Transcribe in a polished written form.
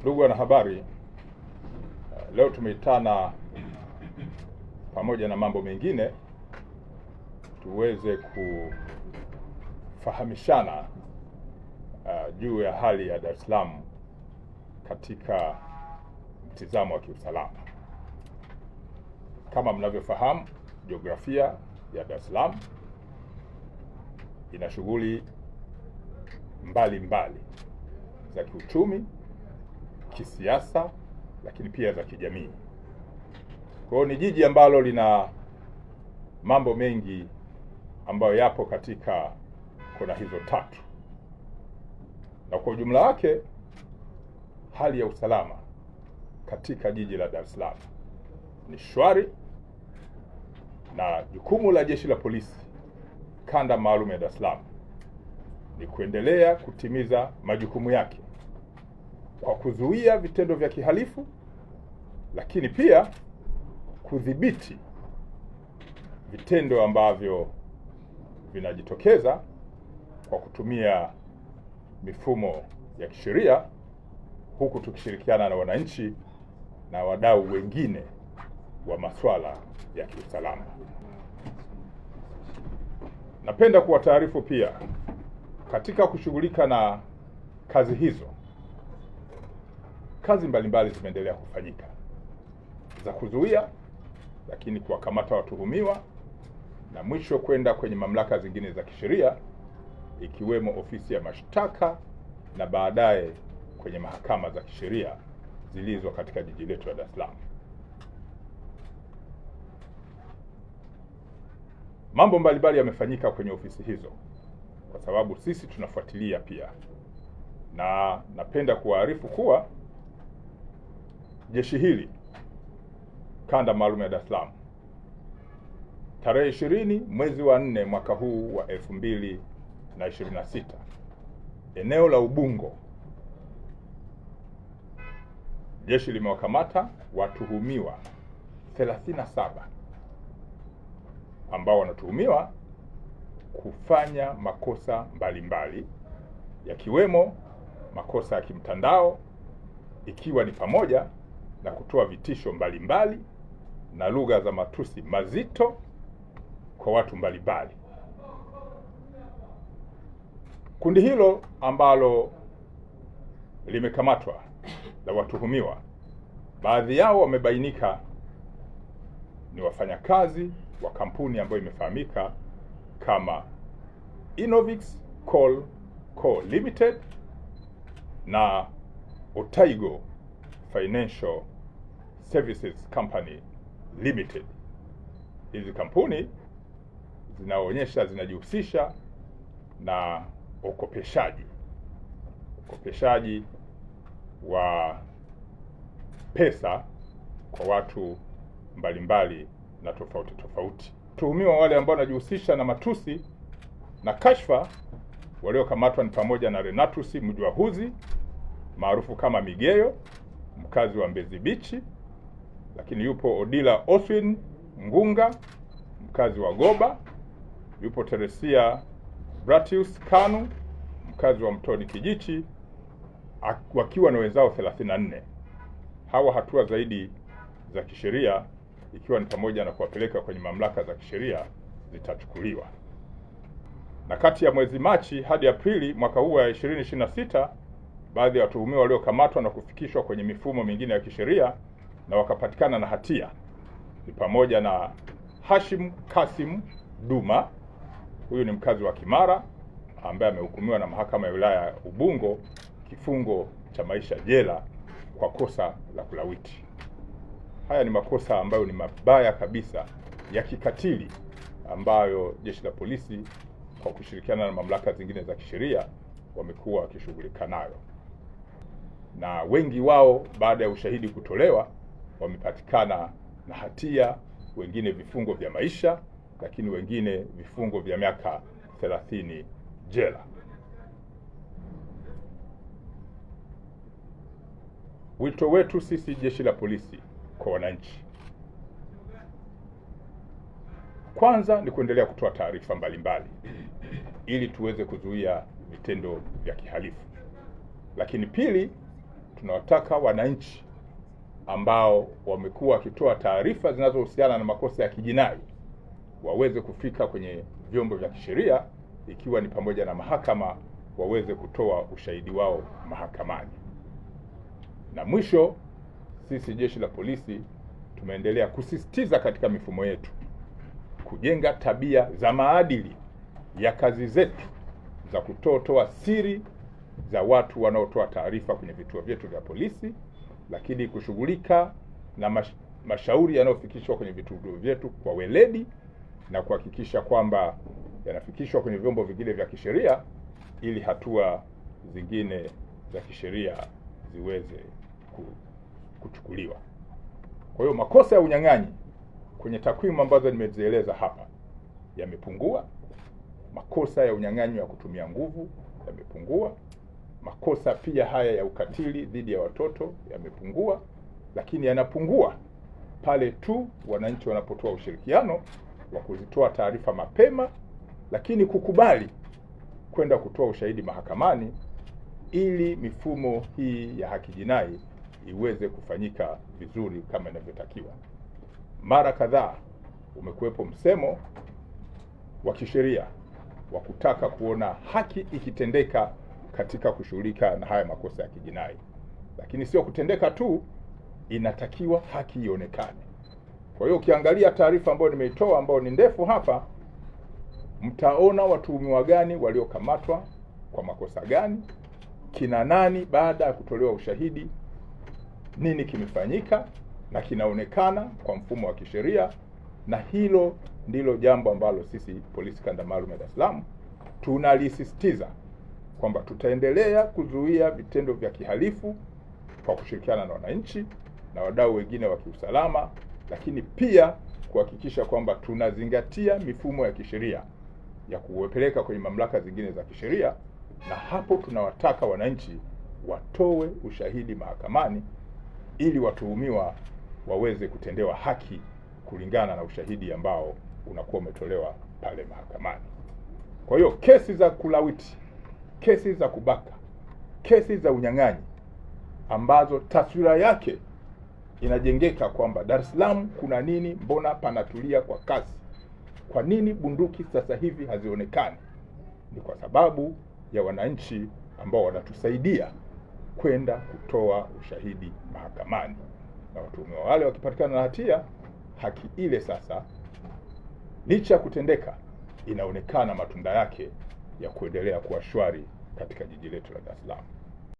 Ndugu wanahabari, leo tumeitana pamoja na mambo mengine tuweze kufahamishana juu ya hali ya Dar es Salaam katika mtizamo wa kiusalama. Kama mnavyofahamu, jiografia ya Dar es Salaam ina shughuli mbalimbali za kiuchumi, kisiasa, lakini pia za kijamii. Kwa hiyo ni jiji ambalo lina mambo mengi ambayo yapo katika kona hizo tatu, na kwa ujumla wake hali ya usalama katika jiji la Dar es Salaam ni shwari, na jukumu la Jeshi la Polisi Kanda Maalum ya Dar es Salaam ni kuendelea kutimiza majukumu yake kwa kuzuia vitendo vya kihalifu, lakini pia kudhibiti vitendo ambavyo vinajitokeza kwa kutumia mifumo ya kisheria, huku tukishirikiana na wananchi na wadau wengine wa masuala ya kiusalama. Napenda kuwataarifu pia katika kushughulika na kazi hizo, kazi mbalimbali zimeendelea kufanyika za kuzuia, lakini kuwakamata watuhumiwa, na mwisho kwenda kwenye mamlaka zingine za kisheria ikiwemo ofisi ya mashtaka na baadaye kwenye mahakama za kisheria zilizo katika jiji letu la Dar es Salaam. Mambo mbalimbali yamefanyika kwenye ofisi hizo kwa sababu sisi tunafuatilia pia, na napenda kuwaarifu kuwa jeshi hili Kanda Maalum ya Dar es Salaam tarehe 20 mwezi wa 4 mwaka huu wa 2026 eneo la Ubungo, jeshi limewakamata watuhumiwa 37 ambao wanatuhumiwa kufanya makosa mbalimbali yakiwemo makosa ya kimtandao, ikiwa ni pamoja na kutoa vitisho mbalimbali na lugha za matusi mazito kwa watu mbalimbali. Kundi hilo ambalo limekamatwa la watuhumiwa, baadhi yao wamebainika ni wafanyakazi wa kampuni ambayo imefahamika kama Innovix Coal Co Limited na Otaigo Financial Services Company Limited. Hizi kampuni zinaonyesha zinajihusisha na ukopeshaji wa pesa kwa watu mbalimbali na tofauti. Watuhumiwa wale ambao wanajihusisha na matusi na kashfa waliokamatwa ni pamoja na Renatus Mjwahuzi maarufu kama Migeyo, mkazi wa Mbezi Beach, lakini yupo Odila Oswin Ngunga, mkazi wa Goba, yupo Teresia Bratius Kanu, mkazi wa Mtoni Kijichi, wakiwa na wenzao 34. Hawa hatua zaidi za kisheria ikiwa ni pamoja na kuwapeleka kwenye mamlaka za kisheria zitachukuliwa. Na kati ya mwezi Machi hadi Aprili mwaka huu wa 2026, baadhi ya watuhumiwa waliokamatwa na kufikishwa kwenye mifumo mingine ya kisheria na wakapatikana na hatia ni pamoja na Hashim Kasim Duma, huyu ni mkazi wa Kimara ambaye amehukumiwa na mahakama ya wilaya ya Ubungo kifungo cha maisha jela kwa kosa la kulawiti. Haya ni makosa ambayo ni mabaya kabisa ya kikatili ambayo Jeshi la Polisi kwa kushirikiana na mamlaka zingine za kisheria wamekuwa wakishughulika nayo, na wengi wao baada ya ushahidi kutolewa wamepatikana na hatia, wengine vifungo vya maisha, lakini wengine vifungo vya miaka 30 jela. Wito wetu sisi Jeshi la Polisi kwa wananchi, kwanza ni kuendelea kutoa taarifa mbalimbali ili tuweze kuzuia vitendo vya kihalifu. Lakini pili tunawataka wananchi ambao wamekuwa wakitoa taarifa zinazohusiana na makosa ya kijinai waweze kufika kwenye vyombo vya kisheria, ikiwa ni pamoja na mahakama, waweze kutoa ushahidi wao mahakamani. Na mwisho, sisi jeshi la polisi tumeendelea kusisitiza katika mifumo yetu kujenga tabia za maadili ya kazi zetu za kutoa siri za watu wanaotoa taarifa kwenye vituo vyetu vya polisi, lakini kushughulika na mashauri yanayofikishwa kwenye vituo vyetu kwa weledi na kuhakikisha kwamba yanafikishwa kwenye vyombo vingine vya kisheria ili hatua zingine za kisheria ziweze kuchukuliwa. Kwa hiyo makosa ya unyang'anyi kwenye takwimu ambazo nimezieleza hapa yamepungua. Makosa ya unyang'anyi wa kutumia nguvu yamepungua. Makosa pia haya ya ukatili dhidi ya watoto yamepungua, lakini yanapungua pale tu wananchi wanapotoa ushirikiano wa kuzitoa taarifa mapema, lakini kukubali kwenda kutoa ushahidi mahakamani ili mifumo hii ya haki jinai iweze kufanyika vizuri kama inavyotakiwa. Mara kadhaa umekuwepo msemo wa kisheria wa kutaka kuona haki ikitendeka katika kushughulika na haya makosa ya kijinai, lakini sio kutendeka tu, inatakiwa haki ionekane. Kwa hiyo ukiangalia taarifa ambayo nimeitoa ambayo ni ndefu hapa, mtaona watuhumiwa gani waliokamatwa kwa makosa gani, kina nani baada ya kutolewa ushahidi, nini kimefanyika na kinaonekana kwa mfumo wa kisheria. Na hilo ndilo jambo ambalo sisi Polisi Kanda Maalum ya Dar es Salaam tunalisisitiza kwamba tutaendelea kuzuia vitendo vya kihalifu kwa kushirikiana na wananchi na wadau wengine wa kiusalama, lakini pia kuhakikisha kwamba tunazingatia mifumo ya kisheria ya kuwapeleka kwenye mamlaka zingine za kisheria, na hapo tunawataka wananchi watoe ushahidi mahakamani ili watuhumiwa waweze kutendewa haki kulingana na ushahidi ambao unakuwa umetolewa pale mahakamani. Kwa hiyo kesi za kulawiti, kesi za kubaka, kesi za unyang'anyi ambazo taswira yake inajengeka kwamba Dar es Salaam kuna nini, mbona panatulia kwa kasi, kwa nini bunduki sasa hivi hazionekani, ni kwa sababu ya wananchi ambao wanatusaidia kwenda kutoa ushahidi mahakamani, na watuhumiwa wale wakipatikana na hatia, haki ile sasa licha kutendeka inaonekana matunda yake ya kuendelea kuwa shwari katika jiji letu la Dar es Salaam.